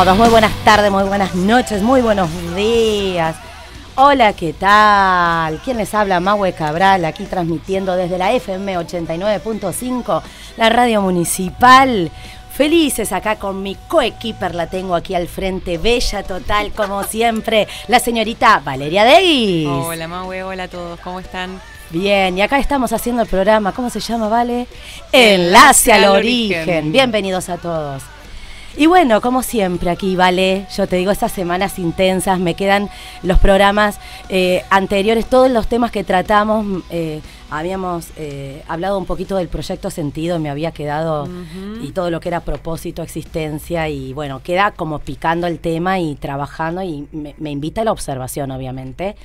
todos, muy buenas tardes, muy buenas noches, muy buenos días. Hola, ¿qué tal? ¿Quién les habla? Mahue Cabral, aquí transmitiendo desde la FM 89.5, la radio municipal. Felices acá con mi coequiper, la tengo aquí al frente, bella total como siempre, la señorita Valeria Deguis. Hola Mahue, hola a todos, ¿cómo están? Bien, y acá estamos haciendo el programa, ¿cómo se llama, Vale? Enlace al origen. Bienvenidos a todos. Y bueno, como siempre aquí, Vale, yo te digo, estas semanas intensas, me quedan los programas anteriores, todos los temas que tratamos, habíamos hablado un poquito del proyecto Sentido, me había quedado, y todo lo que era propósito, existencia, y bueno, queda como picando el tema y trabajando, y me invita a la observación, obviamente.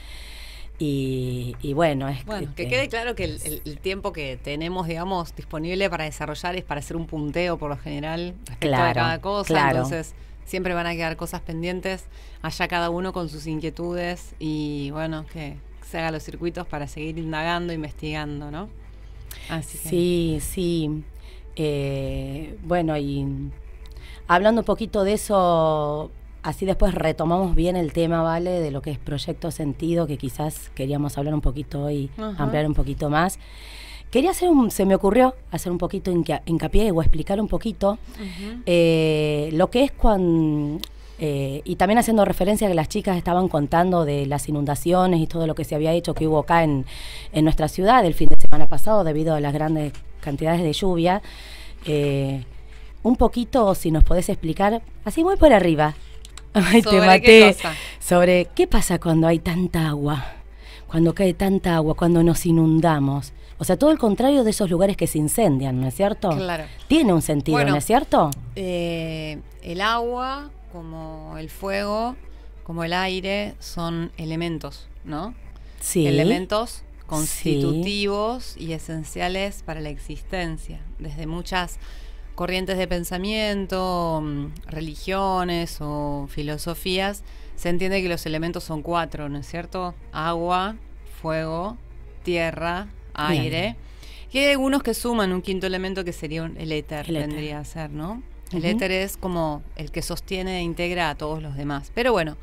Y bueno, que quede claro que el tiempo que tenemos, digamos, disponible para desarrollar es para hacer un punteo por lo general respecto a cada cosa. Entonces siempre van a quedar cosas pendientes, allá cada uno con sus inquietudes, y bueno, que se hagan los circuitos para seguir indagando, investigando, ¿no? Así que... Sí. Bueno, y hablando un poquito de eso, así después retomamos bien el tema, ¿vale? De lo que es Proyecto Sentido, que quizás queríamos hablar un poquito hoy, ampliar un poquito más. Quería se me ocurrió hacer un poquito hincapié o explicar un poquito lo que es cuando... y también haciendo referencia a que las chicas estaban contando de las inundaciones y todo lo que se había hecho, que hubo acá en nuestra ciudad el fin de semana pasado debido a las grandes cantidades de lluvia. Un poquito, si nos podés explicar, así muy por arriba. Ay, te maté. Sobre qué pasa cuando hay tanta agua, cuando cae tanta agua, cuando nos inundamos. O sea, todo el contrario de esos lugares que se incendian, ¿no es cierto? Claro. Tiene un sentido, bueno, ¿no es cierto? El agua, como el fuego, como el aire, son elementos, ¿no? Sí. Elementos constitutivos y esenciales para la existencia, desde muchas corrientes de pensamiento, religiones o filosofías, se entiende que los elementos son 4, ¿no es cierto? Agua, fuego, tierra, aire. Y hay algunos que suman un quinto elemento que sería el éter, tendría a ser, ¿no? El éter es como el que sostiene e integra a todos los demás. Pero bueno,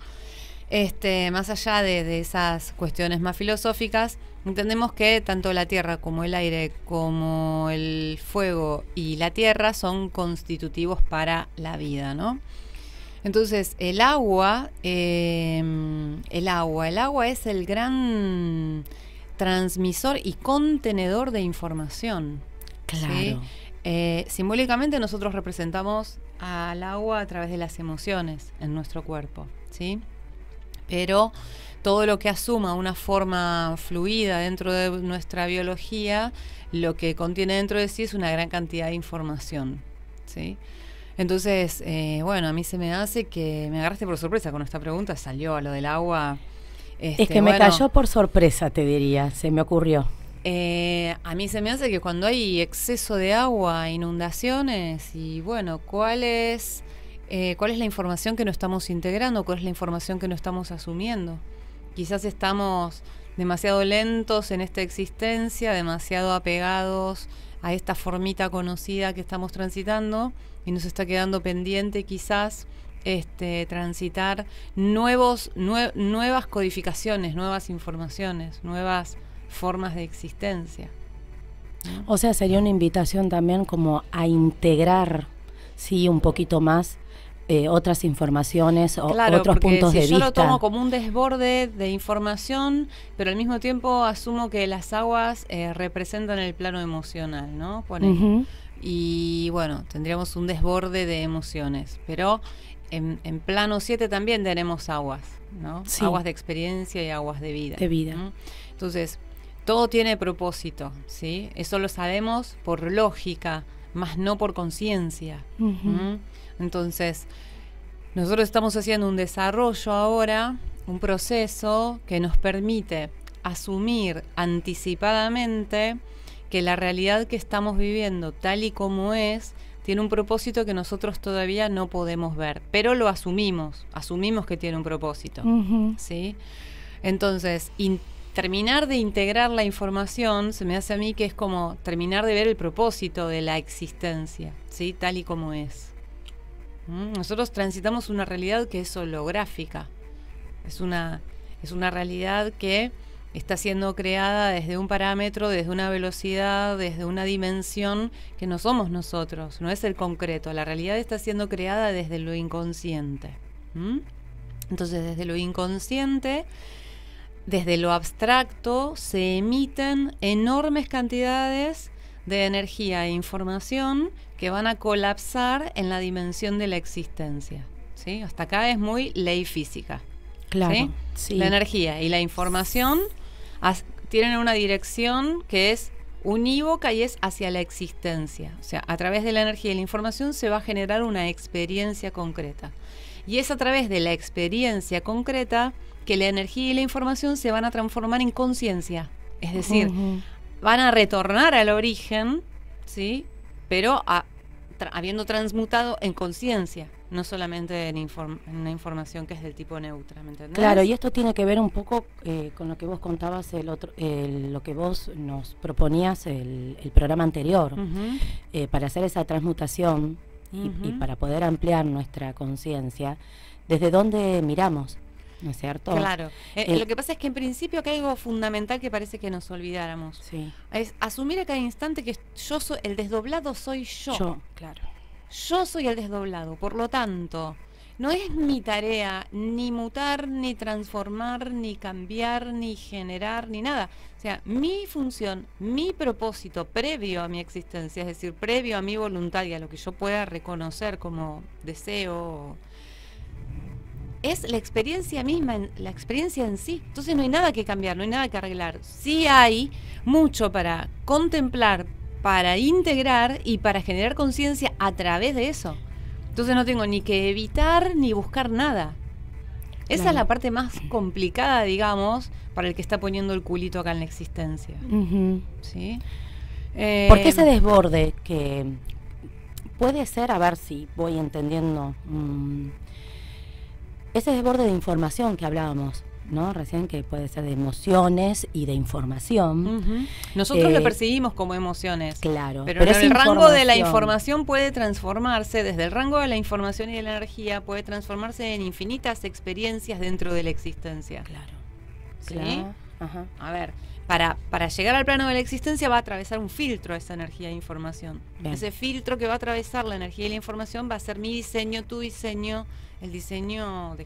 más allá de esas cuestiones más filosóficas, entendemos que tanto la tierra como el aire, como el fuego y la tierra son constitutivos para la vida, ¿no? Entonces, el agua es el gran transmisor y contenedor de información. Claro. ¿Sí? Simbólicamente nosotros representamos al agua a través de las emociones en nuestro cuerpo, ¿sí? Pero todo lo que asuma una forma fluida dentro de nuestra biología, lo que contiene dentro de sí es una gran cantidad de información, ¿sí? Entonces, bueno, a mí se me hace que me agarraste por sorpresa con esta pregunta, salió a lo del agua. Es que me cayó por sorpresa, te diría, se me ocurrió. A mí se me hace que cuando hay exceso de agua, inundaciones, y bueno, ¿cuál es la información que no estamos integrando? ¿Cuál es la información que no estamos asumiendo? Quizás estamos demasiado lentos en esta existencia, demasiado apegados a esta formita conocida que estamos transitando, y nos está quedando pendiente quizás transitar nuevas codificaciones, nuevas informaciones, nuevas formas de existencia. O sea, sería una invitación también como a integrar, sí, un poquito más otras informaciones o otros puntos de vista. Yo lo tomo como un desborde de información, pero al mismo tiempo asumo que las aguas representan el plano emocional, ¿no? Y bueno, tendríamos un desborde de emociones, pero en plano 7 también tenemos aguas, ¿no? Sí. Aguas de experiencia y aguas de vida. Entonces, todo tiene propósito, ¿sí? Eso lo sabemos por lógica, más no por conciencia. Entonces, nosotros estamos haciendo un desarrollo ahora, un proceso que nos permite asumir anticipadamente que la realidad que estamos viviendo, tal y como es, tiene un propósito que nosotros todavía no podemos ver, pero lo asumimos que tiene un propósito, ¿sí? Entonces, terminar de integrar la información, se me hace a mí que es como terminar de ver el propósito de la existencia, ¿sí? Tal y como es. Nosotros transitamos una realidad que es holográfica. Es una realidad que está siendo creada desde un parámetro, desde una velocidad, desde una dimensión que no somos nosotros, no es el concreto. La realidad está siendo creada desde lo inconsciente. Entonces, desde lo inconsciente, desde lo abstracto, se emiten enormes cantidades de energía e información que van a colapsar en la dimensión de la existencia. ¿Sí? Hasta acá es muy ley física. Claro. ¿Sí? Sí. La energía y la información tienen una dirección que es unívoca y es hacia la existencia. O sea, a través de la energía y la información se va a generar una experiencia concreta. Y es a través de la experiencia concreta que la energía y la información se van a transformar en conciencia. Es decir, van a retornar al origen, ¿sí? Pero habiendo transmutado en conciencia, no solamente en una información que es del tipo neutra, ¿me entendés? Claro, y esto tiene que ver un poco con lo que vos contabas, lo que vos nos proponías el programa anterior, para hacer esa transmutación y para poder ampliar nuestra conciencia, ¿desde dónde miramos? ¿No es cierto? Claro. Lo que pasa es que en principio acá hay algo fundamental que parece que nos olvidáramos. Sí. Es asumir a cada instante que yo soy el desdoblado, soy yo. Claro. Yo soy el desdoblado, por lo tanto, no es mi tarea ni mutar, ni transformar, ni cambiar, ni generar, ni nada. O sea, mi función, mi propósito previo a mi existencia, es decir, previo a mi voluntad y a lo que yo pueda reconocer como deseo, es la experiencia misma, la experiencia en sí. Entonces no hay nada que cambiar, no hay nada que arreglar. Sí hay mucho para contemplar, para integrar y para generar conciencia a través de eso. Entonces no tengo ni que evitar ni buscar nada. Esa es la parte más complicada, digamos, para el que está poniendo el culito acá en la existencia. ¿Sí? Porque ese desborde que puede ser, a ver si voy entendiendo, ese desborde de información que hablábamos, ¿no? Recién, que puede ser de emociones y de información. Nosotros lo percibimos como emociones. Claro. Pero el rango de la información puede transformarse, desde el rango de la información y de la energía, puede transformarse en infinitas experiencias dentro de la existencia. Claro. ¿Sí? Claro. Ajá. A ver, para llegar al plano de la existencia va a atravesar un filtro esa energía e información. Bien. Ese filtro que va a atravesar la energía y la información va a ser mi diseño, tu diseño, el diseño de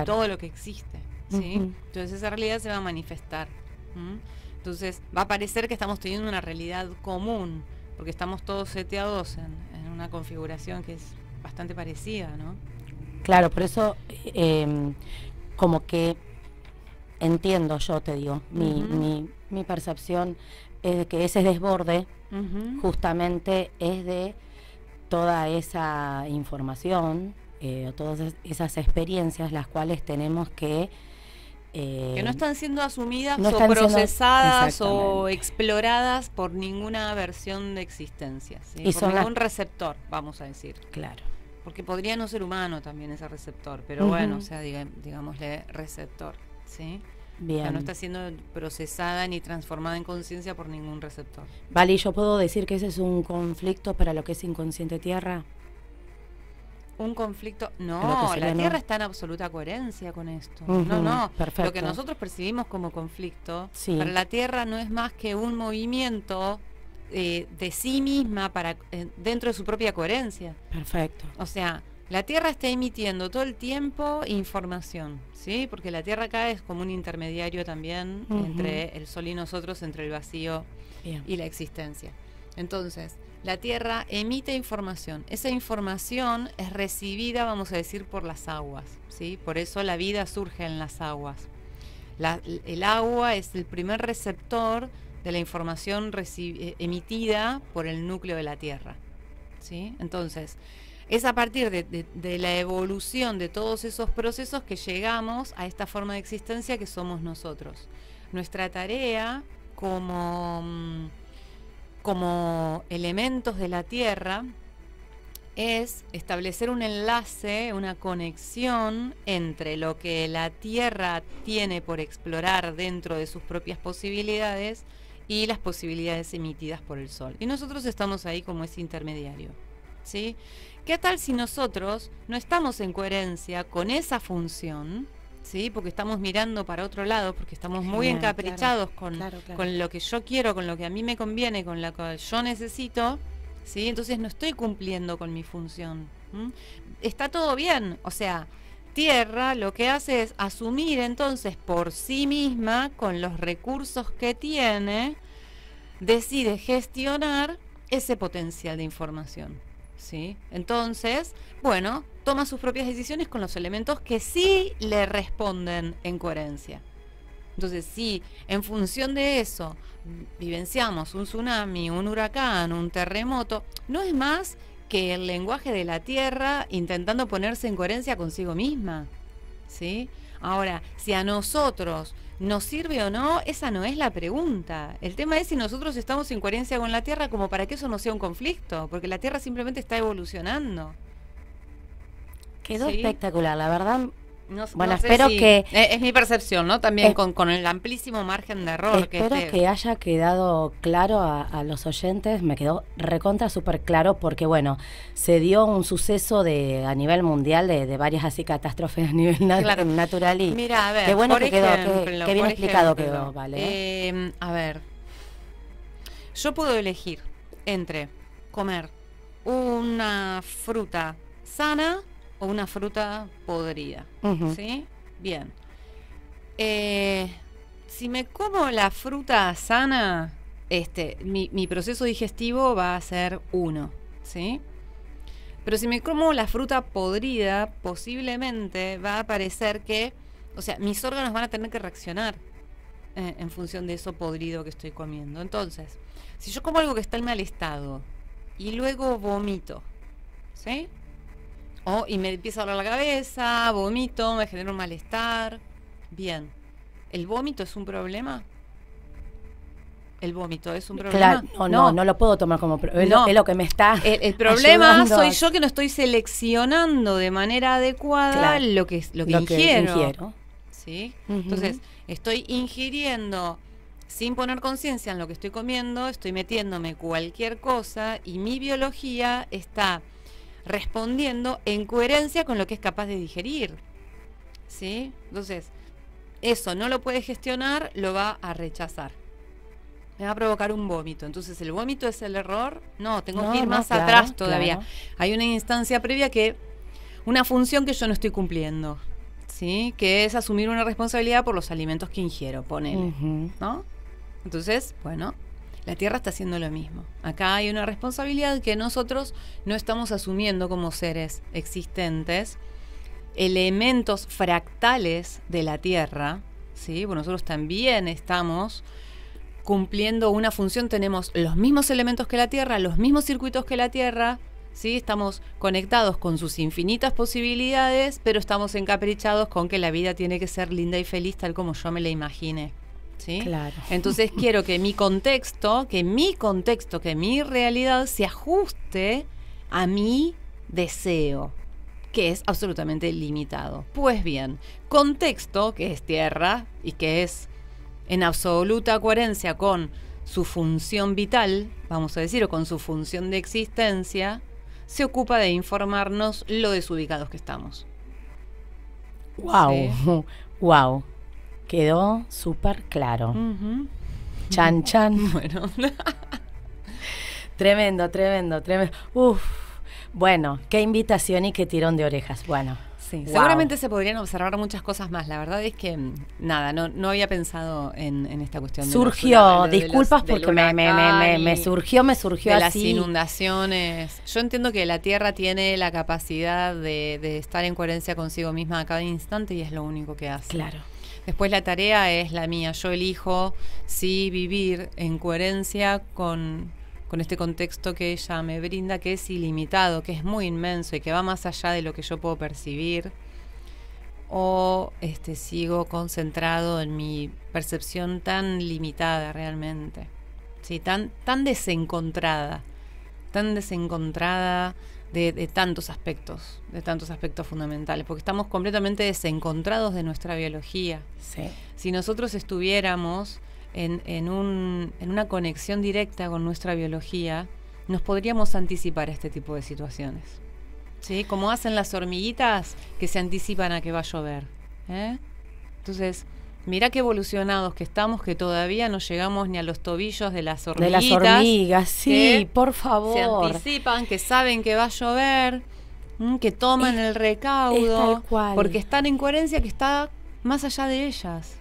todo lo que existe. ¿Sí? Entonces esa realidad se va a manifestar. Entonces va a parecer que estamos teniendo una realidad común, porque estamos todos seteados en una configuración que es bastante parecida, ¿no? Claro, por eso como que entiendo, yo te digo, mi percepción es de que ese desborde justamente es de toda esa información, todas esas experiencias, las cuales tenemos que no están siendo asumidas o procesadas o exploradas por ninguna versión de existencia, ¿sí? Y por ningún receptor, vamos a decir. Claro. Porque podría no ser humano también ese receptor, pero bueno, o sea, digámosle receptor, ¿sí? Bien. O sea, no está siendo procesada ni transformada en conciencia por ningún receptor. Vale, ¿y yo puedo decir que ese es un conflicto para lo que es inconsciente tierra? Un conflicto, no, la Tierra está en absoluta coherencia con esto. No, perfecto. Lo que nosotros percibimos como conflicto, para la Tierra no es más que un movimiento de sí misma dentro de su propia coherencia. Perfecto. O sea, la Tierra está emitiendo todo el tiempo información, ¿sí? Porque la Tierra acá es como un intermediario también entre el Sol y nosotros, entre el vacío y la existencia. Entonces, la Tierra emite información. Esa información es recibida, vamos a decir, por las aguas, ¿sí? Por eso la vida surge en las aguas. El agua es el primer receptor de la información emitida por el núcleo de la Tierra, ¿sí? Entonces, es a partir de la evolución de todos esos procesos que llegamos a esta forma de existencia que somos nosotros. Nuestra tarea como elementos de la Tierra es establecer un enlace, una conexión entre lo que la Tierra tiene por explorar dentro de sus propias posibilidades y las posibilidades emitidas por el Sol. Y nosotros estamos ahí como ese intermediario, ¿sí? ¿qué tal si nosotros no estamos en coherencia con esa función? ¿Sí? Porque estamos mirando para otro lado, porque estamos muy encaprichados con lo que yo quiero, con lo que a mí me conviene, con lo que yo necesito, ¿sí? Entonces no estoy cumpliendo con mi función. Está todo bien, o sea, Tierra lo que hace es asumir entonces por sí misma, con los recursos que tiene, decide gestionar ese potencial de información, ¿sí? Entonces, bueno, toma sus propias decisiones con los elementos que sí le responden en coherencia. Entonces, si en función de eso vivenciamos un tsunami, un huracán, un terremoto, no es más que el lenguaje de la Tierra intentando ponerse en coherencia consigo misma, ¿sí? Ahora, si a nosotros nos sirve o no, esa no es la pregunta. El tema es si nosotros estamos en coherencia con la Tierra como para que eso no sea un conflicto, porque la Tierra simplemente está evolucionando. Quedó espectacular, la verdad. Bueno, espero que... Es mi percepción, ¿no? También con el amplísimo margen de error. Espero que haya quedado claro a los oyentes. Me quedó recontra súper claro porque, bueno, se dio un suceso a nivel mundial de varias así catástrofes a nivel natural. Y mira, a ver, qué bueno que quedó, que bien explicado quedó, ¿vale? A ver, yo puedo elegir entre comer una fruta sana o una fruta podrida, ¿sí? Bien. Si me como la fruta sana, mi proceso digestivo va a ser 1, ¿sí? Pero si me como la fruta podrida, posiblemente va a parecer que, o sea, mis órganos van a tener que reaccionar en función de eso podrido que estoy comiendo. Entonces, si yo como algo que está en mal estado y luego vomito, ¿sí? Y me empieza a doler la cabeza, vomito, me genera un malestar. Bien. ¿El vómito es un problema? ¿El vómito es un problema? Claro, no lo puedo tomar como es lo que me está el problema soy yo que no estoy seleccionando de manera adecuada lo que ingiero. ¿Sí? Entonces, estoy ingiriendo sin poner conciencia en lo que estoy comiendo, estoy metiéndome cualquier cosa y mi biología está respondiendo en coherencia con lo que es capaz de digerir, ¿sí? Entonces, eso no lo puede gestionar, lo va a rechazar. Me va a provocar un vómito. Entonces, ¿el vómito es el error? No, tengo que ir más atrás todavía. Claro. Hay una instancia previa una función que yo no estoy cumpliendo, ¿sí? Que es asumir una responsabilidad por los alimentos que ingiero, ponele, ¿no? Entonces, bueno, la Tierra está haciendo lo mismo. Acá hay una responsabilidad que nosotros no estamos asumiendo como seres existentes, elementos fractales de la Tierra, ¿sí? Bueno, nosotros también estamos cumpliendo una función, tenemos los mismos elementos que la Tierra, los mismos circuitos que la Tierra, ¿sí? Estamos conectados con sus infinitas posibilidades, pero estamos encaprichados con que la vida tiene que ser linda y feliz tal como yo me la imagine. ¿Sí? Claro. Entonces quiero que mi contexto, que mi realidad se ajuste a mi deseo, que es absolutamente limitado. Pues bien, contexto, que es Tierra y que es en absoluta coherencia con su función vital, vamos a decir, o con su función de existencia, se ocupa de informarnos lo desubicados que estamos. ¡Wow! ¿Sí? ¡Wow! Quedó súper claro. Chan, chan. Bueno. Tremendo. Uf. Bueno, qué invitación y qué tirón de orejas. Bueno. Sí, wow. Seguramente se podrían observar muchas cosas más. La verdad es que, nada, no había pensado en esta cuestión. Surgió, disculpas porque me surgió de así. Las inundaciones. Yo entiendo que la Tierra tiene la capacidad de estar en coherencia consigo misma a cada instante y es lo único que hace. Claro. Después la tarea es la mía. Yo elijo sí vivir en coherencia con este contexto que ella me brinda, que es ilimitado, que es muy inmenso y que va más allá de lo que yo puedo percibir. O sigo concentrado en mi percepción tan limitada realmente. Sí, tan desencontrada de tantos aspectos fundamentales, porque estamos completamente desencontrados de nuestra biología. Sí. Si nosotros estuviéramos en una conexión directa con nuestra biología, nos podríamos anticipar a este tipo de situaciones. ¿sí? Como hacen las hormiguitas que se anticipan a que va a llover. Entonces, mirá qué evolucionados que estamos, que todavía no llegamos ni a los tobillos de las hormiguitas. De las hormigas, sí, por favor. Se anticipan, que saben que va a llover, que toman el recaudo, tal cual. porque están en coherencia, que está más allá de ellas.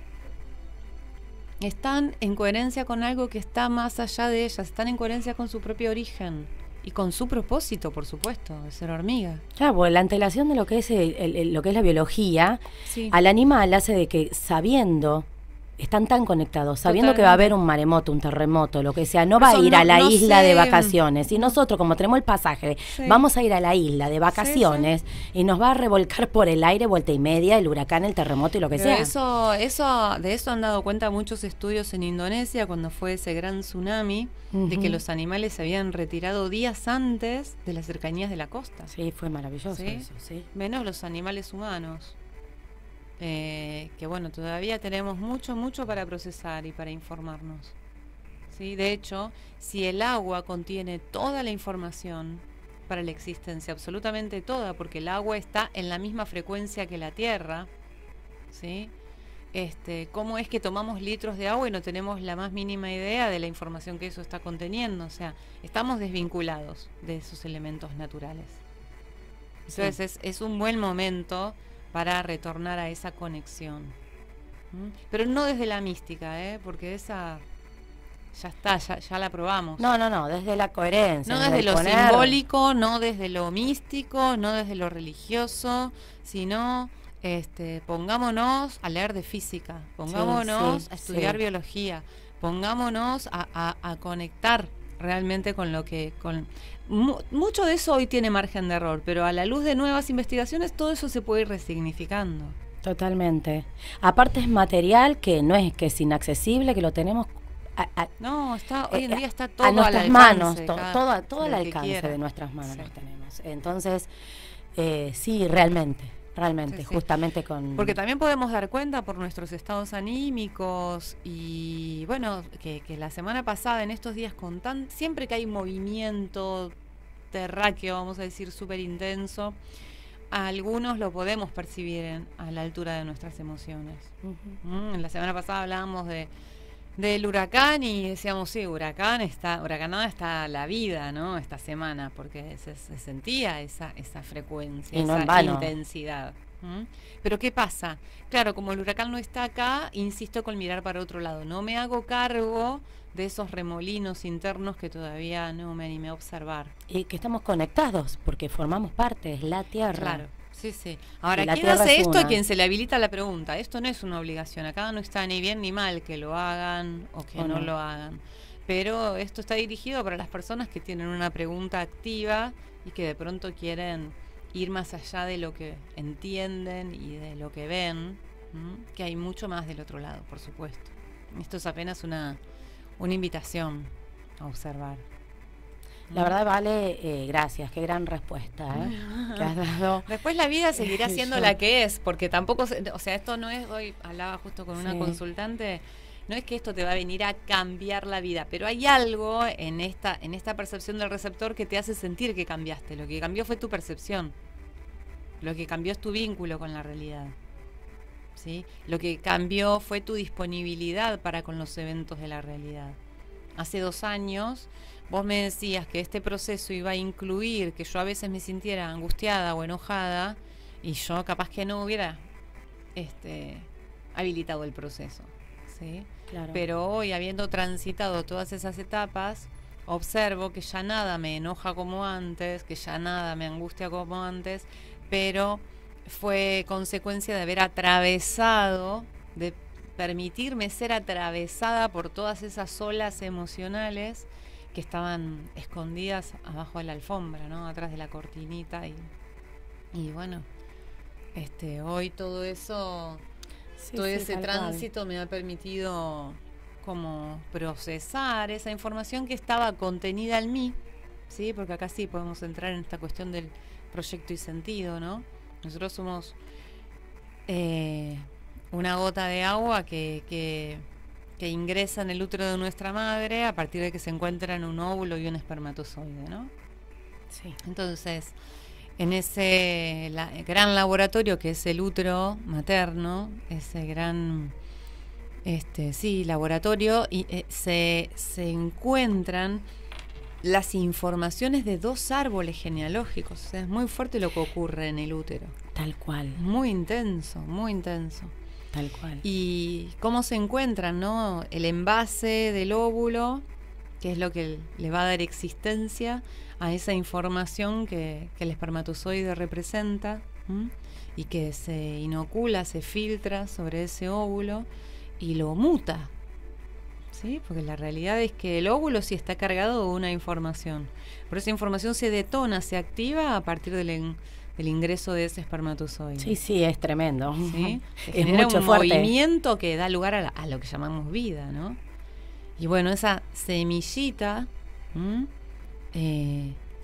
Están en coherencia con algo que está más allá de ellas, están en coherencia con su propio origen y con su propósito, por supuesto, de ser hormiga. Claro, pues la antelación de lo que es lo que es la biología, Sí. al animal hace de que sabiendo, están tan conectados, sabiendo que va a haber un maremoto, un terremoto, lo que sea, no Por va eso a ir a la no isla sé. de vacaciones. Y nosotros, como tenemos el pasaje, Sí. vamos a ir a la isla de vacaciones y nos va a revolcar por el aire vuelta y media el huracán, el terremoto y lo que Pero sea. de eso han dado cuenta muchos estudios en Indonesia cuando fue ese gran tsunami, de que los animales se habían retirado días antes de las cercanías de la costa. Sí, fue maravilloso ¿Sí? eso, sí. Menos los animales humanos. Que bueno, todavía tenemos mucho para procesar y para informarnos. ¿Sí? De hecho, si el agua contiene toda la información para la existencia, absolutamente toda, porque el agua está en la misma frecuencia que la Tierra, ¿sí? ¿Cómo es que tomamos litros de agua y no tenemos la más mínima idea de la información que eso está conteniendo? O sea, estamos desvinculados de esos elementos naturales. Entonces es un buen momento para retornar a esa conexión. Pero no desde la mística, porque esa ya está, ya la probamos. No, desde la coherencia. No desde lo simbólico, no desde lo místico, no desde lo religioso, sino pongámonos a leer de física, pongámonos a estudiar biología, pongámonos a conectar realmente con lo que... mucho de eso hoy tiene margen de error, pero a la luz de nuevas investigaciones todo eso se puede ir resignificando. Totalmente. Aparte es material que no es que es inaccesible, que lo tenemos hoy en día está todo a nuestras al manos, alcance, todo al alcance de nuestras manos sí. Lo tenemos. Entonces, sí, realmente, Sí. justamente con... Porque también podemos dar cuenta por nuestros estados anímicos y bueno, que la semana pasada, en estos días siempre que hay movimiento terráqueo, vamos a decir, súper intenso, a algunos lo podemos percibir a la altura de nuestras emociones. En la semana pasada hablábamos del huracán y decíamos, sí, huracanada está la vida, ¿no? Esta semana, porque se sentía esa frecuencia, esa intensidad. Pero ¿qué pasa? Claro, como el huracán no está acá, insisto con mirar para otro lado. No me hago cargo de esos remolinos internos que todavía no me animé a observar. Y que estamos conectados, porque formamos parte, es la Tierra. Claro. Sí. Ahora, ¿quién hace esto? A quien se le habilita la pregunta. Esto no es una obligación. Acá no está ni bien ni mal que lo hagan o que no lo hagan. Pero esto está dirigido para las personas que tienen una pregunta activa y que de pronto quieren ir más allá de lo que entienden y de lo que ven, que hay mucho más del otro lado, por supuesto. Esto es apenas una invitación a observar. La verdad, Vale, gracias, qué gran respuesta que has dado. Después la vida seguirá siendo la que es, porque tampoco, o sea, esto no es, hoy hablaba justo con una consultante, no es que esto te va a venir a cambiar la vida, pero hay algo en esta percepción del receptor que te hace sentir que cambiaste. Lo que cambió fue tu percepción, lo que cambió es tu vínculo con la realidad, ¿sí? Lo que cambió fue tu disponibilidad para con los eventos de la realidad. Hace 2 años vos me decías que este proceso iba a incluir que yo a veces me sintiera angustiada o enojada y yo capaz que no hubiera habilitado el proceso, ¿sí? Claro. Pero hoy, habiendo transitado todas esas etapas, observo que ya nada me enoja como antes, que ya nada me angustia como antes, pero fue consecuencia de haber atravesado, de permitirme ser atravesada por todas esas olas emocionales que estaban escondidas abajo de la alfombra, ¿no? Atrás de la cortinita y bueno, hoy todo eso, todo ese tránsito me ha permitido como procesar esa información que estaba contenida en mí, ¿sí? Porque acá sí podemos entrar en esta cuestión del proyecto y sentido, ¿no? Nosotros somos una gota de agua que ingresa en el útero de nuestra madre a partir de que se encuentran un óvulo y un espermatozoide, ¿no? Sí. Entonces, en ese gran laboratorio que es el útero materno, ese gran laboratorio, y se encuentran las informaciones de 2 árboles genealógicos. O sea, es muy fuerte lo que ocurre en el útero. Tal cual. Muy intenso, muy intenso. Tal cual. Y cómo se encuentran, ¿no? El envase del óvulo, que es lo que le va a dar existencia a esa información que el espermatozoide representa, y que se inocula, se filtra sobre ese óvulo y lo muta, ¿sí? Porque la realidad es que el óvulo sí está cargado de una información, pero esa información se detona, se activa a partir del ingreso de ese espermatozoide. Sí, sí, es tremendo. ¿Sí? Es genera mucho un fuerte. movimiento que da lugar a lo que llamamos vida, ¿no? Y bueno, esa semillita,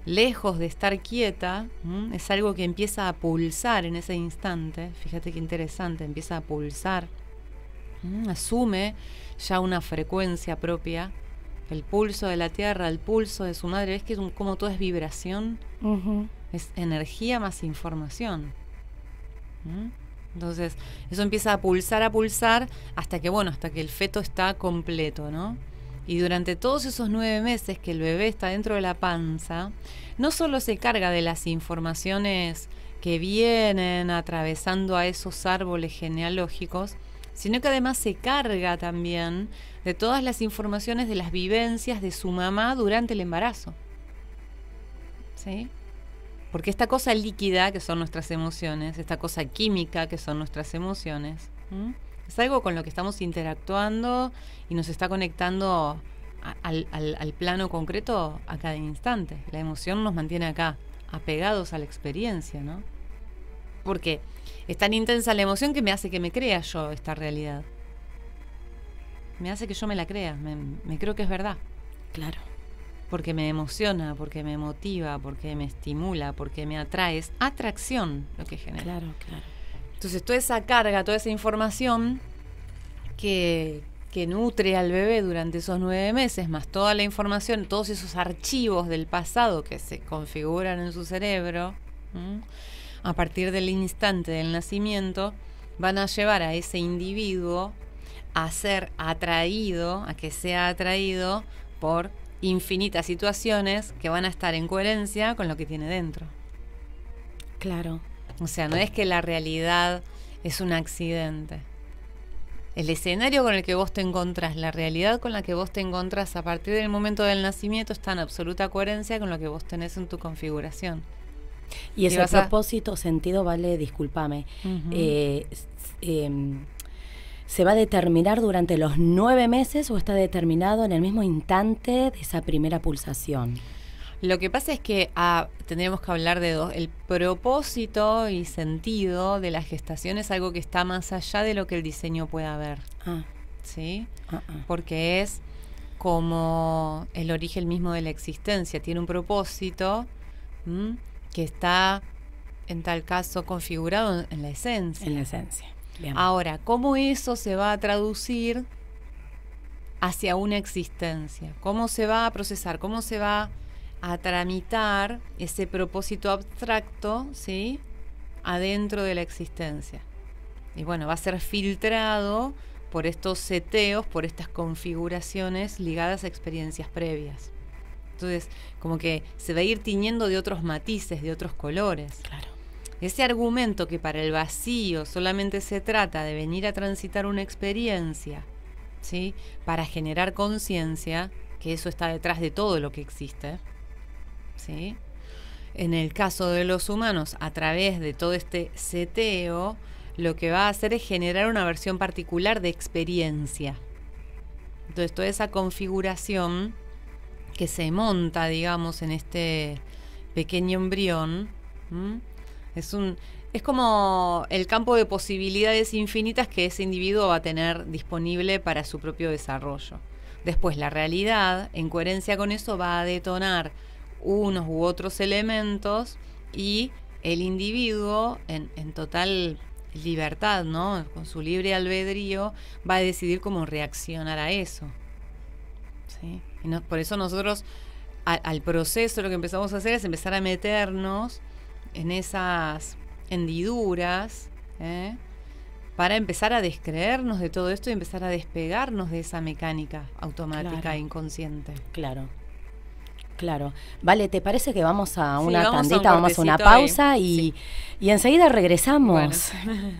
lejos de estar quieta, es algo que empieza a pulsar en ese instante. Fíjate qué interesante, empieza a pulsar, asume ya una frecuencia propia, el pulso de la tierra, el pulso de su madre. ¿Ves que como todo es vibración? Es energía más información. Entonces, eso empieza a pulsar hasta que el feto está completo, ¿no? Y durante todos esos 9 meses que el bebé está dentro de la panza, no solo se carga de las informaciones que vienen atravesando a esos árboles genealógicos, sino que además se carga también de todas las informaciones de las vivencias de su mamá durante el embarazo. ¿Sí? Porque esta cosa líquida, que son nuestras emociones, esta cosa química, que son nuestras emociones, es algo con lo que estamos interactuando y nos está conectando al plano concreto a cada instante. La emoción nos mantiene acá, apegados a la experiencia, ¿no? Porque es tan intensa la emoción que me hace que me crea yo esta realidad. Me hace que yo me la crea, me creo que es verdad. Claro. Porque me emociona, porque me motiva, porque me estimula, porque me atrae. Es atracción lo que genera. Claro, claro. Entonces, toda esa carga, toda esa información que nutre al bebé durante esos 9 meses, más toda la información, todos esos archivos del pasado que se configuran en su cerebro, a partir del instante del nacimiento, van a llevar a ese individuo a ser atraído, a que sea atraído por infinitas situaciones que van a estar en coherencia con lo que tiene dentro. Claro. O sea, no es que la realidad es un accidente. El escenario con el que vos te encontrás, la realidad con la que vos te encontrás a partir del momento del nacimiento está en absoluta coherencia con lo que vos tenés en tu configuración. Y ese propósito, sentido, vale, discúlpame, ¿se va a determinar durante los 9 meses o está determinado en el mismo instante de esa primera pulsación? Lo que pasa es que tendríamos que hablar de dos. El propósito y sentido de la gestación es algo que está más allá de lo que el diseño pueda ver. ¿Sí? Porque es como el origen mismo de la existencia. Tiene un propósito que está, en tal caso, configurado en la esencia. En la esencia. Bien. Ahora, ¿cómo eso se va a traducir hacia una existencia? ¿Cómo se va a procesar? ¿Cómo se va a tramitar ese propósito abstracto, ¿sí?, adentro de la existencia? Y bueno, va a ser filtrado por estos seteos, por estas configuraciones ligadas a experiencias previas. Entonces, como que se va a ir tiñendo de otros matices, de otros colores. Claro. Ese argumento que para el vacío solamente se trata de venir a transitar una experiencia, ¿sí?, para generar conciencia, que eso está detrás de todo lo que existe, ¿sí? En el caso de los humanos, a través de todo este seteo, lo que va a hacer es generar una versión particular de experiencia. Entonces, toda esa configuración que se monta, digamos, en este pequeño embrión, es como el campo de posibilidades infinitas que ese individuo va a tener disponible para su propio desarrollo. Después, la realidad, en coherencia con eso, va a detonar unos u otros elementos y el individuo, en total libertad, ¿no?, con su libre albedrío, va a decidir cómo reaccionar a eso. ¿Sí? Y por eso nosotros, al proceso, lo que empezamos a hacer es empezar a meternos en esas hendiduras, para empezar a descreernos de todo esto y empezar a despegarnos de esa mecánica automática e inconsciente. Claro. Vale, ¿te parece que vamos a una vamos tandita, vamos a una pausa y enseguida regresamos? Bueno.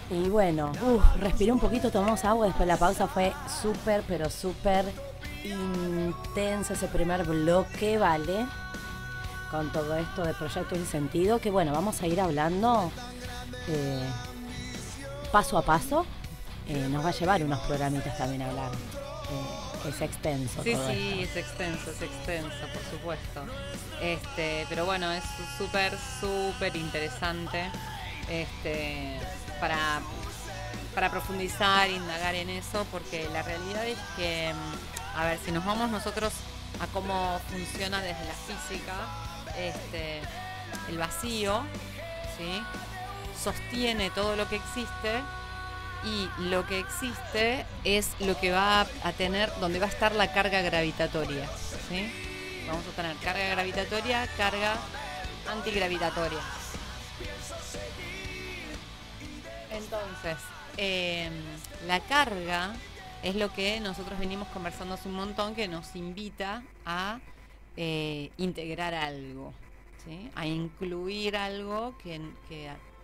Y bueno, respiré un poquito, tomamos agua, después la pausa fue súper, pero súper intensa ese primer bloque, ¿vale? Con todo esto de Proyecto Sin Sentido, que bueno, vamos a ir hablando paso a paso. Nos va a llevar unos programitas también a hablar. Es extenso. Sí, todo sí, esto. es extenso, por supuesto. Pero bueno, es súper interesante para profundizar, indagar en eso, porque la realidad es que, a ver, si nos vamos nosotros a cómo funciona desde la física, el vacío, ¿sí?, sostiene todo lo que existe. Y lo que existe es lo que va a tener, donde va a estar la carga gravitatoria, ¿sí? Vamos a tener carga gravitatoria, carga antigravitatoria. Entonces, la carga es lo que nosotros venimos conversando hace un montón, que nos invita a integrar algo, ¿sí?, a incluir algo que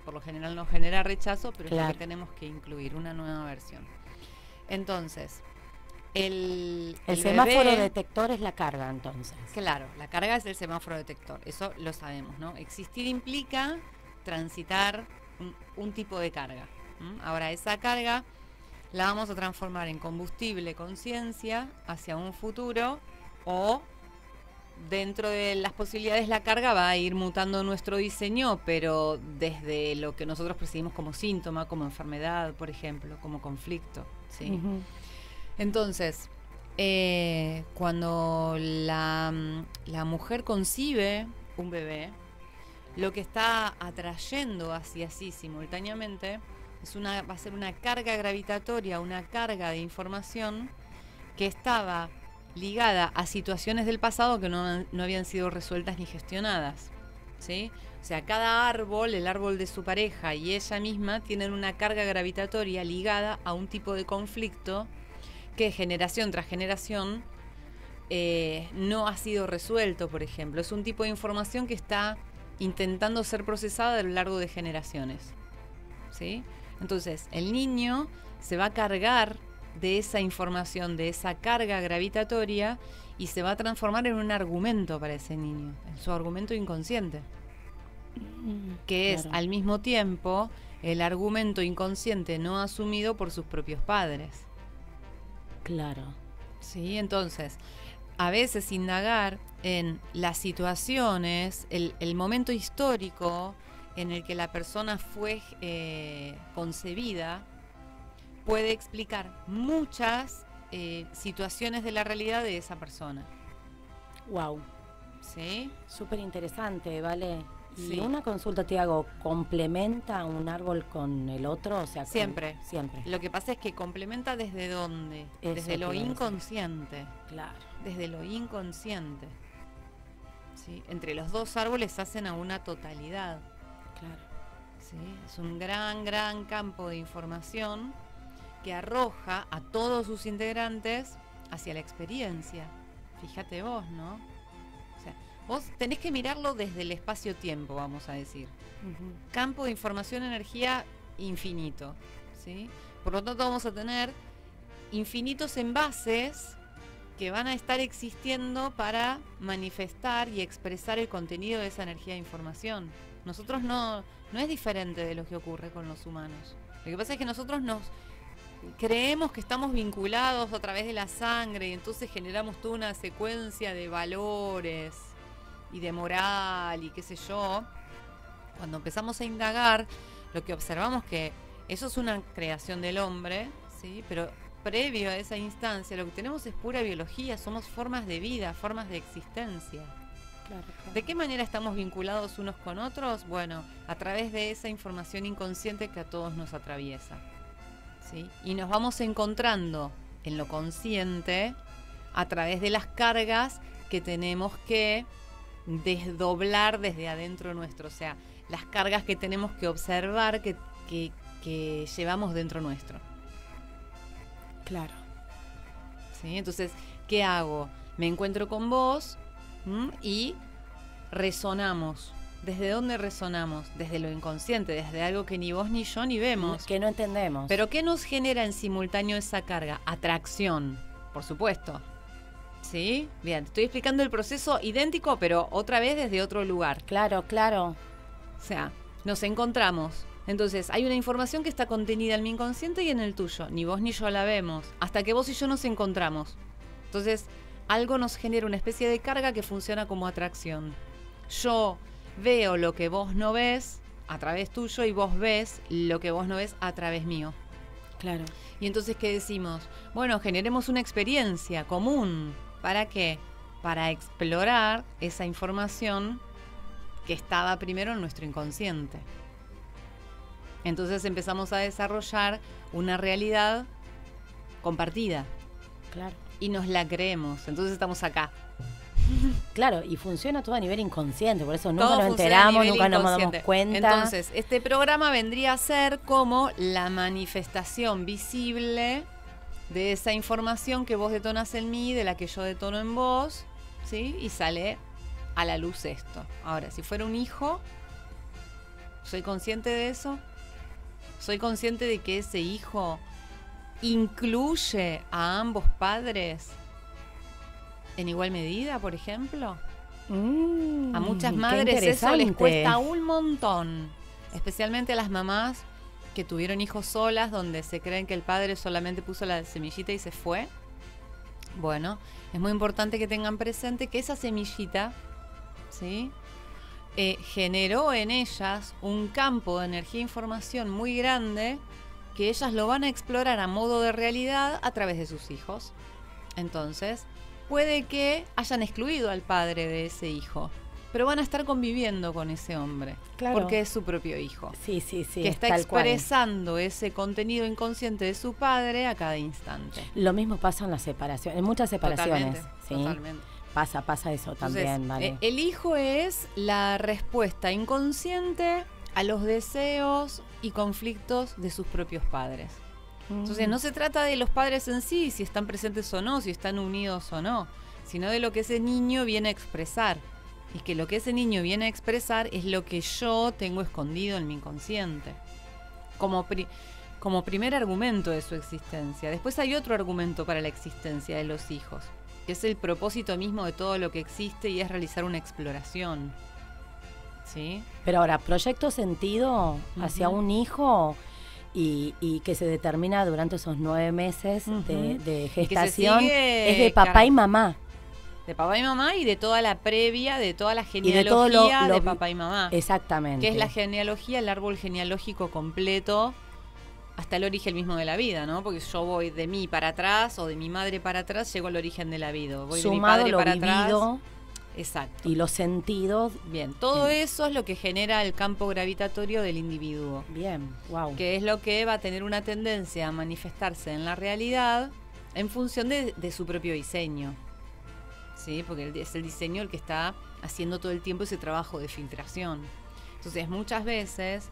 por lo general nos genera rechazo, pero claro, es lo que tenemos que incluir, una nueva versión. Entonces, el semáforo bebé, detector es la carga, entonces. Claro, la carga es el semáforo detector, eso lo sabemos, ¿no? Existir implica transitar un tipo de carga. Ahora, esa carga la vamos a transformar en combustible, conciencia, hacia un futuro, o dentro de las posibilidades la carga va a ir mutando nuestro diseño, pero desde lo que nosotros percibimos como síntoma, como enfermedad, por ejemplo, como conflicto, ¿sí? Uh-huh. Entonces, cuando la mujer concibe un bebé, lo que está atrayendo hacia sí simultáneamente va a ser una carga gravitatoria, una carga de información que estaba ligada a situaciones del pasado que no habían sido resueltas ni gestionadas, ¿sí? O sea, cada árbol, el árbol de su pareja y ella misma, tienen una carga gravitatoria ligada a un tipo de conflicto que generación tras generación no ha sido resuelto, por ejemplo. Es un tipo de información que está intentando ser procesada a lo largo de generaciones, ¿sí? Entonces, el niño se va a cargar de esa información, de esa carga gravitatoria, y se va a transformar en un argumento para ese niño, en su argumento inconsciente, que es al mismo tiempo el argumento inconsciente no asumido por sus propios padres. Claro. Sí, entonces, a veces indagar en las situaciones, el momento histórico en el que la persona fue concebida, puede explicar muchas situaciones de la realidad de esa persona. Wow. ¿Sí? Súper interesante, ¿vale? Y Sí. una consulta te hago, ¿complementa un árbol con el otro? O sea, Siempre. Siempre. Lo que pasa es que complementa desde dónde, Eso desde lo te iba a decir. inconsciente. Claro. Desde lo inconsciente. ¿Sí? Entre los dos árboles hacen a una totalidad. Claro. ¿Sí? Es un gran, gran campo de información que arroja a todos sus integrantes hacia la experiencia. Fíjate vos, ¿no? O sea, vos tenés que mirarlo desde el espacio-tiempo, vamos a decir. Uh-huh. Campo de información, energía infinito, ¿sí? Por lo tanto, vamos a tener infinitos envases que van a estar existiendo para manifestar y expresar el contenido de esa energía de información. Nosotros no es diferente de lo que ocurre con los humanos. Lo que pasa es que nosotros creemos que estamos vinculados a través de la sangre y entonces generamos toda una secuencia de valores y de moral y qué sé yo. Cuando empezamos a indagar, lo que observamos que eso es una creación del hombre, ¿sí? Pero previo a esa instancia lo que tenemos es pura biología, somos formas de vida, formas de existencia. Claro. ¿De qué manera estamos vinculados unos con otros? Bueno, a través de esa información inconsciente que a todos nos atraviesa. ¿Sí? Y nos vamos encontrando en lo consciente a través de las cargas que tenemos que desdoblar desde adentro nuestro, o sea, las cargas que tenemos que observar que llevamos dentro nuestro. Claro. ¿Sí? Entonces, ¿qué hago? Me encuentro con vos y resonamos. ¿Desde dónde resonamos? Desde lo inconsciente, desde algo que ni vos ni yo ni vemos. Que no entendemos. Pero ¿qué nos genera en simultáneo esa carga? Atracción, por supuesto. ¿Sí? Bien, te estoy explicando el proceso idéntico, pero otra vez desde otro lugar. Claro, claro. O sea, nos encontramos. Entonces, hay una información que está contenida en mi inconsciente y en el tuyo. Ni vos ni yo la vemos. Hasta que vos y yo nos encontramos. Entonces, algo nos genera una especie de carga que funciona como atracción. Yo veo lo que vos no ves a través tuyo y vos ves lo que vos no ves a través mío. Claro. Y entonces, ¿qué decimos? Bueno, generemos una experiencia común. ¿Para qué? Para explorar esa información que estaba primero en nuestro inconsciente. Entonces empezamos a desarrollar una realidad compartida. Claro. Y nos la creemos. Entonces estamos acá. Claro, y funciona todo a nivel inconsciente, por eso Todo nunca nos funciona a enteramos, nivel nunca nos damos inconsciente. cuenta. Entonces, este programa vendría a ser como la manifestación visible de esa información que vos detonas en mí, de la que yo detono en vos, ¿sí? Y sale a la luz esto. Ahora, si fuera un hijo, ¿soy consciente de eso? ¿Soy consciente de que ese hijo incluye a ambos padres en igual medida, por ejemplo? A muchas madres eso les cuesta un montón, especialmente a las mamás que tuvieron hijos solas, donde se creen que el padre solamente puso la semillita y se fue. Bueno, es muy importante que tengan presente que esa semillita, ¿sí?, generó en ellas un campo de energía e información muy grande que ellas lo van a explorar a modo de realidad a través de sus hijos. Entonces, puede que hayan excluido al padre de ese hijo, pero van a estar conviviendo con ese hombre, claro, porque es su propio hijo. Sí, sí, sí. Que está expresando ese contenido inconsciente de su padre a cada instante. Lo mismo pasa en las separaciones, en muchas separaciones. Totalmente, ¿sí? totalmente. Pasa eso. Entonces, también, ¿vale? El hijo es la respuesta inconsciente a los deseos y conflictos de sus propios padres. Entonces, no se trata de los padres en sí, si están presentes o no, si están unidos o no, sino de lo que ese niño viene a expresar. Y que lo que ese niño viene a expresar es lo que yo tengo escondido en mi inconsciente. como primer argumento de su existencia. Después hay otro argumento para la existencia de los hijos, que es el propósito mismo de todo lo que existe y es realizar una exploración. ¿Sí? Pero ahora, proyecto sentido hacia un hijo y que se determina durante esos 9 meses de gestación es de papá y mamá. De papá y mamá y de toda la previa, de toda la genealogía de papá y mamá. Exactamente. Que es la genealogía, el árbol genealógico completo hasta el origen mismo de la vida, ¿no? Porque yo voy de mí para atrás o de mi madre para atrás, llego al origen de la vida. Voy sumado de mi padre para vivido, atrás. Exacto. Y los sentidos. Bien, todo eso es lo que genera el campo gravitatorio del individuo. Bien, wow. Que es lo que va a tener una tendencia a manifestarse en la realidad en función de su propio diseño. ¿Sí? Porque es el diseño el que está haciendo todo el tiempo ese trabajo de filtración. Entonces, muchas veces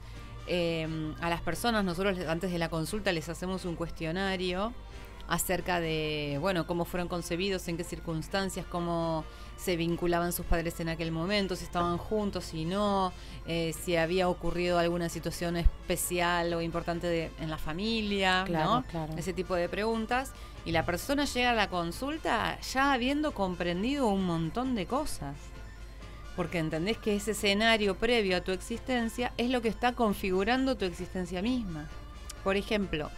a las personas, nosotros antes de la consulta les hacemos un cuestionario acerca de, bueno, cómo fueron concebidos, en qué circunstancias, cómo se vinculaban sus padres en aquel momento, si estaban juntos, si no, si había ocurrido alguna situación especial o importante en la familia, claro, ¿no? Claro. Ese tipo de preguntas. Y la persona llega a la consulta ya habiendo comprendido un montón de cosas. Porque entendés que ese escenario previo a tu existencia es lo que está configurando tu existencia misma. Por ejemplo,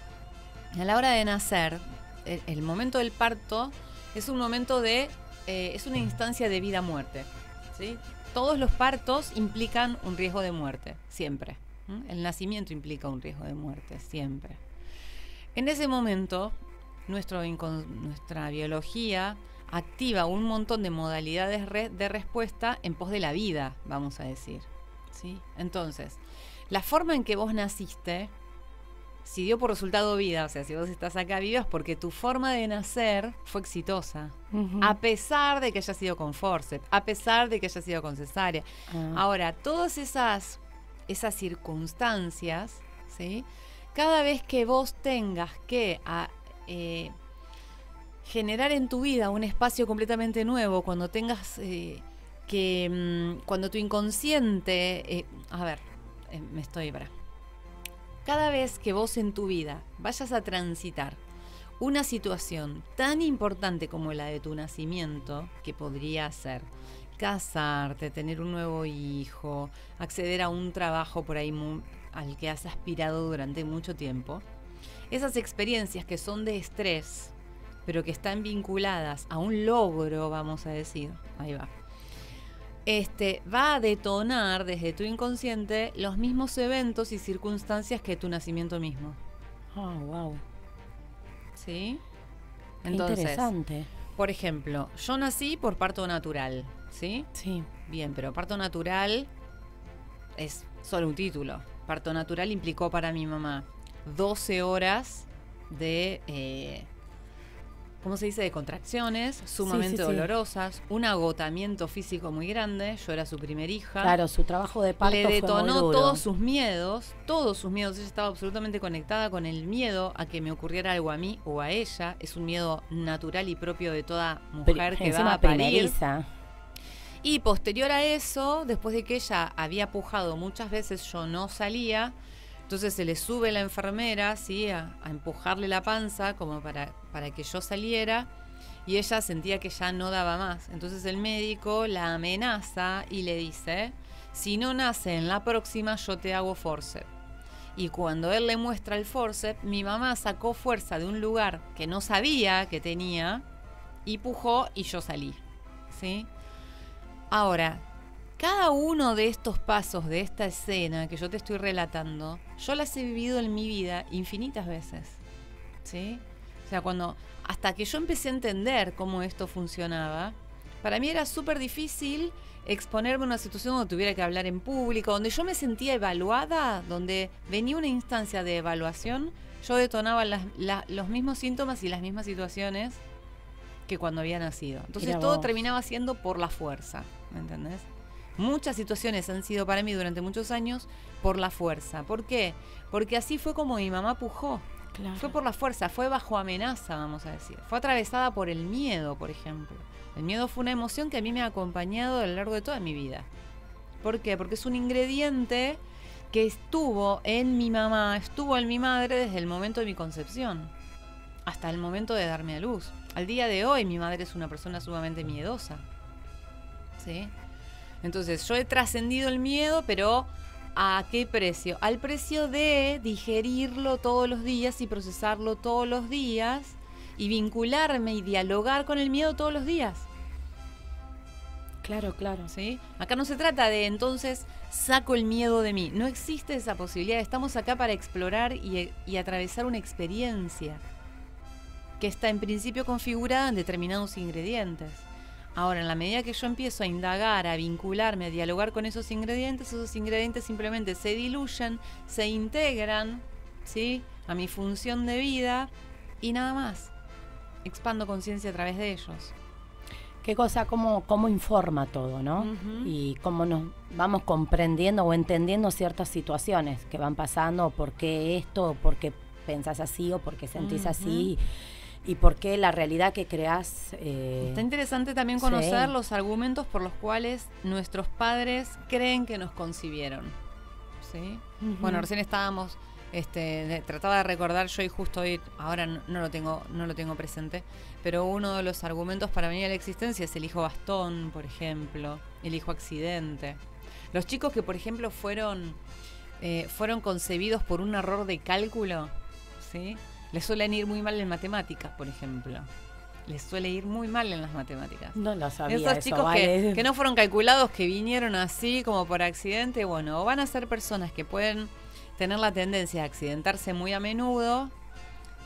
a la hora de nacer, el momento del parto es un momento es una instancia de vida-muerte, ¿sí? Todos los partos implican un riesgo de muerte, siempre. El nacimiento implica un riesgo de muerte, siempre. En ese momento, nuestra biología activa un montón de modalidades de respuesta en pos de la vida, vamos a decir, ¿sí? Entonces, la forma en que vos naciste, si dio por resultado vida, o sea, si vos estás acá viva, es porque tu forma de nacer fue exitosa, a pesar de que haya sido con forceps, a pesar de que haya sido con cesárea. Ahora, todas esas circunstancias, ¿sí? Cada vez que vos tengas que generar en tu vida un espacio completamente nuevo, cuando tengas cuando tu inconsciente, cada vez que vos en tu vida vayas a transitar una situación tan importante como la de tu nacimiento, que podría ser casarte, tener un nuevo hijo, acceder a un trabajo por ahí al que has aspirado durante mucho tiempo, esas experiencias que son de estrés, pero que están vinculadas a un logro, vamos a decir, ahí va, va a detonar desde tu inconsciente los mismos eventos y circunstancias que tu nacimiento mismo. Oh, wow. ¿Sí? Entonces, interesante. Por ejemplo, yo nací por parto natural, ¿sí? Sí. Bien, pero parto natural es solo un título. Parto natural implicó para mi mamá 12 horas de... ¿cómo se dice? De contracciones sumamente dolorosas, un agotamiento físico muy grande. Yo era su primer hija. Claro, su trabajo de parto le detonó fue muy duro. todos sus miedos. Ella estaba absolutamente conectada con el miedo a que me ocurriera algo a mí o a ella. Es un miedo natural y propio de toda mujer que va a parir. Primeriza. Y posterior a eso, después de que ella había pujado muchas veces, yo no salía. Entonces se le sube la enfermera, ¿sí? a empujarle la panza como para que yo saliera, y ella sentía que ya no daba más. Entonces el médico la amenaza y le dice, si no nace en la próxima, yo te hago forceps. Y cuando él le muestra el forceps, mi mamá sacó fuerza de un lugar que no sabía que tenía y pujó y yo salí, ¿sí? Ahora, cada uno de estos pasos de esta escena que yo te estoy relatando, yo las he vivido en mi vida infinitas veces, ¿sí? O sea, hasta que yo empecé a entender cómo esto funcionaba, para mí era súper difícil exponerme a una situación donde tuviera que hablar en público, donde yo me sentía evaluada, donde venía una instancia de evaluación, yo detonaba los mismos síntomas y las mismas situaciones que cuando había nacido. Entonces todo terminaba siendo por la fuerza, ¿me entendés? Muchas situaciones han sido para mí durante muchos años por la fuerza. ¿Por qué? Porque así fue como mi mamá pujó. Claro. Fue por la fuerza, fue bajo amenaza, vamos a decir. Fue atravesada por el miedo, por ejemplo. El miedo fue una emoción que a mí me ha acompañado a lo largo de toda mi vida. ¿Por qué? Porque es un ingrediente que estuvo en mi mamá, estuvo en mi madre desde el momento de mi concepción hasta el momento de darme a luz. Al día de hoy mi madre es una persona sumamente miedosa, ¿sí? Entonces yo he trascendido el miedo, pero ¿a qué precio? Al precio de digerirlo todos los días y procesarlo todos los días y vincularme y dialogar con el miedo todos los días. Claro, claro. ¿Sí? Acá no se trata de entonces saco el miedo de mí. No existe esa posibilidad. Estamos acá para explorar y atravesar una experiencia que está en principio configurada en determinados ingredientes. Ahora, en la medida que yo empiezo a indagar, a vincularme, a dialogar con esos ingredientes simplemente se diluyen, se integran, ¿sí?, a mi función de vida y nada más. Expando conciencia a través de ellos. Qué cosa, cómo informa todo, ¿no? Uh-huh. Y cómo nos vamos comprendiendo o entendiendo ciertas situaciones que van pasando, o por qué esto, o por qué pensás así, o por qué sentís uh-huh. así, y por qué la realidad que creás... Está interesante también conocer los argumentos por los cuales nuestros padres creen que nos concibieron, ¿sí? Uh-huh. Bueno, recién estábamos... trataba de recordar yo y justo hoy, ahora no lo tengo presente, pero uno de los argumentos para venir a la existencia es el hijo bastón, por ejemplo, el hijo accidente. Los chicos que, por ejemplo, fueron concebidos por un error de cálculo, ¿sí?, les suelen ir muy mal en matemáticas, por ejemplo. Les suele ir muy mal en las matemáticas. No lo sabía. Esos eso, chicos vale. que no fueron calculados, que vinieron así como por accidente, bueno, o van a ser personas que pueden tener la tendencia a accidentarse muy a menudo,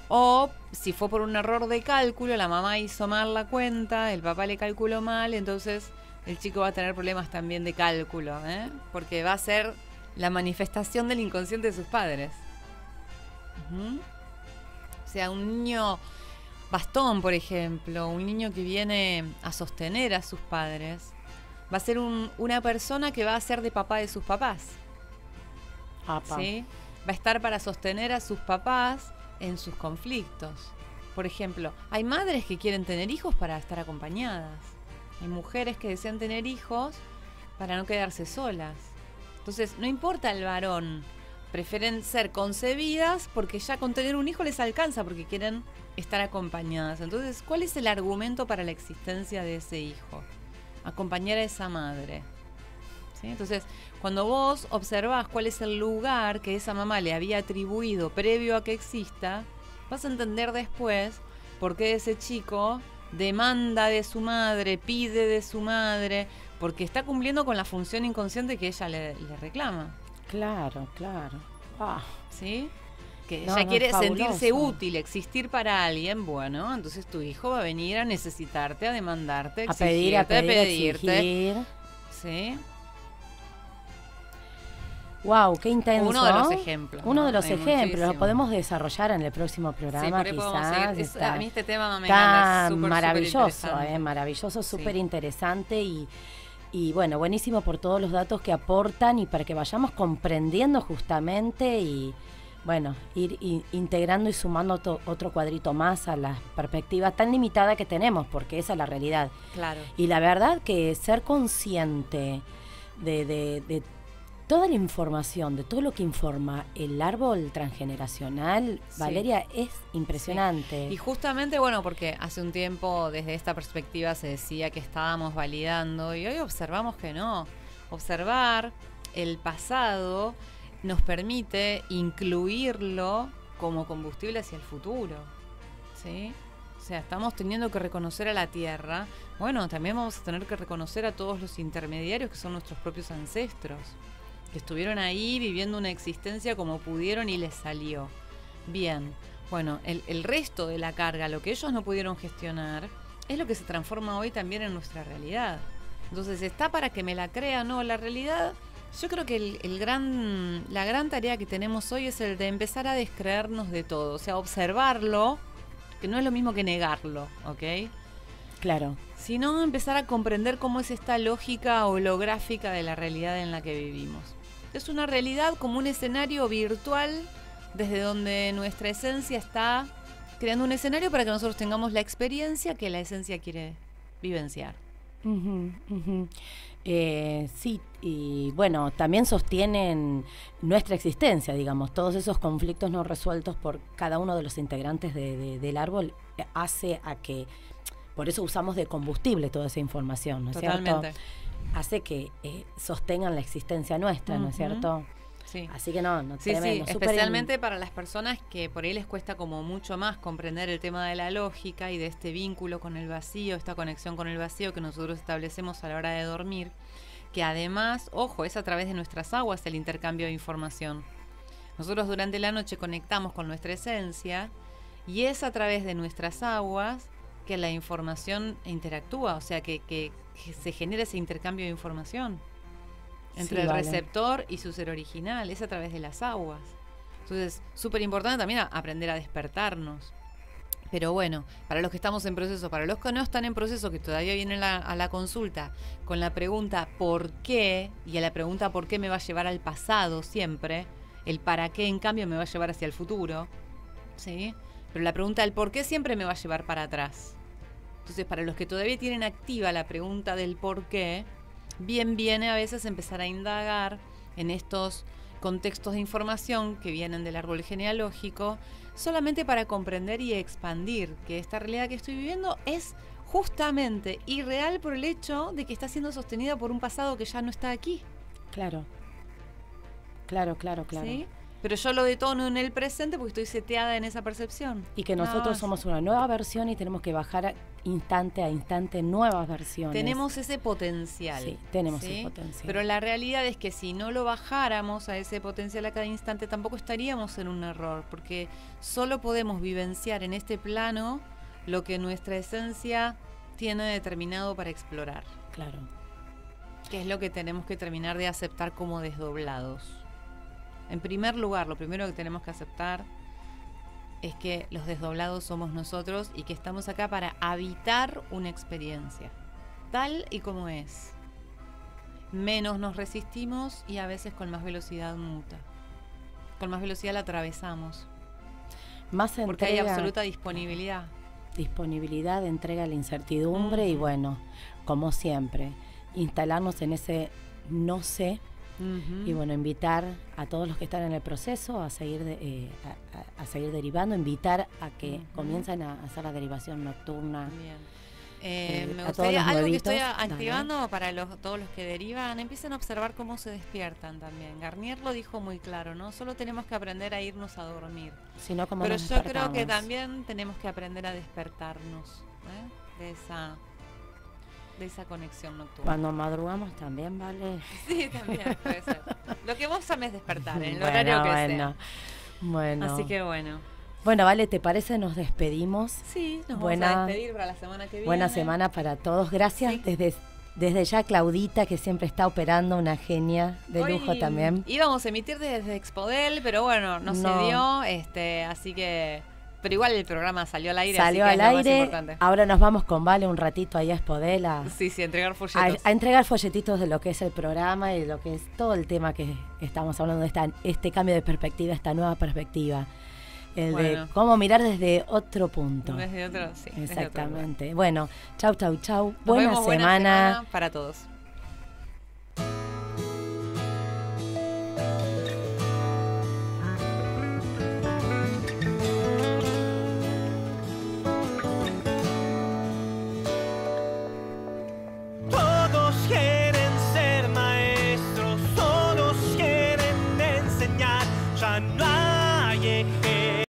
o si fue por un error de cálculo, la mamá hizo mal la cuenta, el papá le calculó mal, entonces el chico va a tener problemas también de cálculo, porque va a ser la manifestación del inconsciente de sus padres. Uh-huh. O sea, un niño bastón, por ejemplo, un niño que viene a sostener a sus padres, va a ser una persona que va a ser de papá de sus papás. ¿Sí? Va a estar para sostener a sus papás en sus conflictos. Por ejemplo, hay madres que quieren tener hijos para estar acompañadas. Hay mujeres que desean tener hijos para no quedarse solas. Entonces, no importa el varón, prefieren ser concebidas porque ya con tener un hijo les alcanza, porque quieren estar acompañadas. Entonces, ¿cuál es el argumento para la existencia de ese hijo? Acompañar a esa madre. ¿Sí? Entonces, cuando vos observás cuál es el lugar que esa mamá le había atribuido previo a que exista, vas a entender después por qué ese chico demanda de su madre, pide de su madre, porque está cumpliendo con la función inconsciente que ella le reclama. Claro, claro. ¿Sí? Que ella quiere sentirse útil, existir para alguien. Bueno, entonces tu hijo va a venir a necesitarte, a demandarte, a pedirte. Exigir. ¿Sí? Wow, qué intenso. Uno de los ejemplos. Uno de los ejemplos. Lo podemos desarrollar en el próximo programa, sí, quizás. A mí este tema me encanta. Está maravilloso, maravilloso, súper interesante y bueno, buenísimo por todos los datos que aportan y para que vayamos comprendiendo justamente y bueno, ir integrando y sumando otro cuadrito más a la perspectiva tan limitada que tenemos, porque esa es la realidad. Claro. Y la verdad que ser consciente de toda la información, de todo lo que informa el árbol transgeneracional, sí, Valeria, es impresionante. Sí. Y justamente, bueno, porque hace un tiempo desde esta perspectiva se decía que estábamos validando y hoy observamos que no. Observar el pasado nos permite incluirlo como combustible hacia el futuro, ¿sí? O sea, estamos teniendo que reconocer a la Tierra. Bueno, también vamos a tener que reconocer a todos los intermediarios que son nuestros propios ancestros, que estuvieron ahí viviendo una existencia como pudieron y les salió. Bien, bueno, el resto de la carga, lo que ellos no pudieron gestionar, es lo que se transforma hoy también en nuestra realidad. Entonces, ¿está para que me la crea? No, la realidad, yo creo que la gran tarea que tenemos hoy es el de empezar a descreernos de todo, o sea, observarlo, que no es lo mismo que negarlo, ¿ok? Claro. Sino empezar a comprender cómo es esta lógica holográfica de la realidad en la que vivimos. Es una realidad como un escenario virtual desde donde nuestra esencia está creando un escenario para que nosotros tengamos la experiencia que la esencia quiere vivenciar. Sí, y bueno, también sostienen nuestra existencia, digamos, todos esos conflictos no resueltos por cada uno de los integrantes del árbol hace a que, por eso usamos de combustible toda esa información, ¿no es cierto? Totalmente. Hace que sostengan la existencia nuestra, ¿no es cierto? Sí. Así que no, Sí, tremendo. sí, especialmente para las personas que por ahí les cuesta como mucho más comprender el tema de la lógica y de este vínculo con el vacío, esta conexión con el vacío que nosotros establecemos a la hora de dormir, que además, ojo, es a través de nuestras aguas el intercambio de información. Nosotros durante la noche conectamos con nuestra esencia y es a través de nuestras aguas que la información interactúa, o sea, que se genera ese intercambio de información entre el receptor y su ser original, es a través de las aguas. Entonces, súper importante también aprender a despertarnos. Pero bueno, para los que estamos en proceso, para los que no están en proceso, que todavía vienen a la consulta con la pregunta ¿por qué? Y a la pregunta ¿por qué? Me va a llevar al pasado siempre, el para qué en cambio me va a llevar hacia el futuro, ¿sí? Pero la pregunta del por qué siempre me va a llevar para atrás. Entonces, para los que todavía tienen activa la pregunta del por qué, bien viene a veces empezar a indagar en estos contextos de información que vienen del árbol genealógico, solamente para comprender y expandir que esta realidad que estoy viviendo es justamente irreal por el hecho de que está siendo sostenida por un pasado que ya no está aquí. Claro. ¿Sí? Pero yo lo detono en el presente porque estoy seteada en esa percepción. Y que nosotros somos una nueva versión y tenemos que bajar instante a instante nuevas versiones. Tenemos ese potencial. Sí, tenemos ese potencial. Pero la realidad es que si no lo bajáramos a ese potencial a cada instante, tampoco estaríamos en un error, porque solo podemos vivenciar en este plano lo que nuestra esencia tiene determinado para explorar. Claro. Que es lo que tenemos que terminar de aceptar como desdoblados. En primer lugar, lo primero que tenemos que aceptar es que los desdoblados somos nosotros y que estamos acá para habitar una experiencia, tal y como es. Menos nos resistimos y a veces con más velocidad muta. Con más velocidad la atravesamos. Más entrega, porque hay absoluta disponibilidad. Disponibilidad, entrega a la incertidumbre y bueno, como siempre, instalarnos en ese no sé. Y bueno, invitar a todos los que están en el proceso a seguir a seguir derivando, invitar a que comiencen a hacer la derivación nocturna. Bien. Me gustaría algo que estoy activando para todos los que derivan, empiecen a observar cómo se despiertan también. Garnier lo dijo muy claro, ¿no? Solo tenemos que aprender a irnos a dormir. Sino como pero yo creo que también tenemos que aprender a despertarnos, de esa conexión nocturna. Cuando madrugamos también, ¿vale? Sí, también puede ser. Lo que vos ames despertar, en el horario que sea. Bueno. Así que bueno. Bueno, Vale, ¿te parece? Nos despedimos. Sí, nos vamos a despedir para la semana que viene. Buena semana para todos. Gracias desde ya Claudita, que siempre está operando, una genia de lujo también. Íbamos a emitir desde Expodel, pero bueno, no se dio, así que... Pero igual el programa salió al aire, salió así que al es aire. Lo más importante. Ahora nos vamos con Vale un ratito ahí a Expodel a entregar folletos. A entregar folletitos de lo que es el programa y lo que es todo el tema que estamos hablando de este cambio de perspectiva, esta nueva perspectiva. De cómo mirar desde otro punto. Desde otro, sí. Exactamente. Desde otro. Bueno, chau. Buena semana para todos.